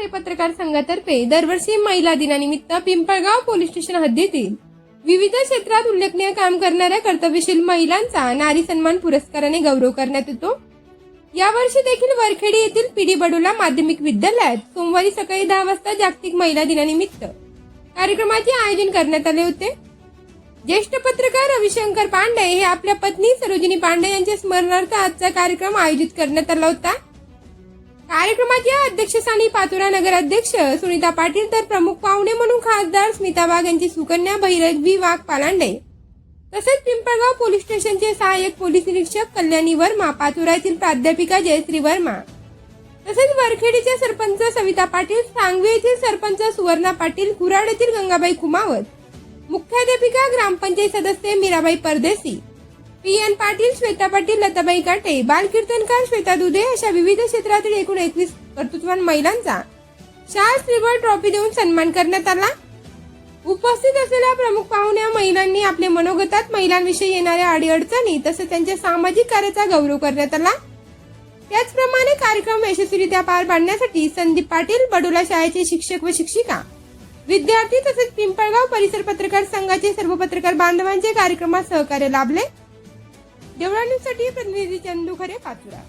खरे पत्रकार संघातर्फे दरवर्षी महिला दिनानिमित्त पिंपळगाव पोलीस स्टेशन हद्दीतील विविध क्षेत्रात उल्लेखनीय काम करणाऱ्या कर्तव्यशील महिलांचा नारी सन्मान पुरस्काराने गौरव करण्यात येतो। यावर्षी देखील वरखेडी येथील पीडी बडोला माध्यमिक विद्यालयात सोमवारी सकाळी 10 वाजता जागतिक महिला दिनानिमित्त कार्यक्रमाचे आयोजन करण्यात आले होते। ज्येष्ठ पत्रकार रविशंकर पांडे हे आपल्या पत्नी सरोजिनी पांडे यांच्या स्मरणार्थ आजचा कार्यक्रम आयोजित करण्यात आला होता। कार्यक्रमाच्या अध्यक्षस्थानी पाचोरा नगराध्यक्ष सुनीता पाटील तर प्रमुख पाहुणे म्हणून खासदार स्मिता वाघ यांची सुकन्या भैरवी वाघ पालांडे तसेच पिंपळगाव पोलीस स्टेशनचे सहाय्यक पोलीस निरीक्षक कल्याणी वर्मा, पाचोरा येथील प्राध्यापिका जयश्री वर्मा तसेच वरखेडीचे सरपंच सविता पाटील, सांगवी येथील सरपंच सुवर्णा पाटील, कुराड येथील गंगाबाई कुमावत, मुख्याध्यापिका ग्रामपंचायत सदस्य मीराबाई परदेसी, पी.एन. पाटील, श्वेता पाटील, लताबाई काटे, बालकीर्तनकार श्वेता दुधे अशा विविध क्षेत्रातील एकूण 21 कर्तृत्ववान महिलांचा शाल सिल्वर ट्रॉफी देऊन सन्मान करण्यात आला। उपस्थित असलेल्या प्रमुख पाहुण्या महिलांनी आपल्या मनोगतात महिलांविषयी येणाऱ्या अडीअडचणी तसेच त्यांच्या सामाजिक कार्याचा गौरव करण्यात आला। त्याचप्रमाणे कार्यक्रम यशस्वीरित्या पार पाडण्यासाठी संदीप पाटील, बडोला शाळेचे शिक्षक व शिक्षिका, विद्यार्थी तसेच पिंपळगाव परिसर पत्रकार संघाचे सर्व पत्रकार बांधवांचे कार्यक्रमात सहकार्य लाभले। देवळा न्यूजसाठी प्रतिनिधी चंदू खरे, पाचोरा।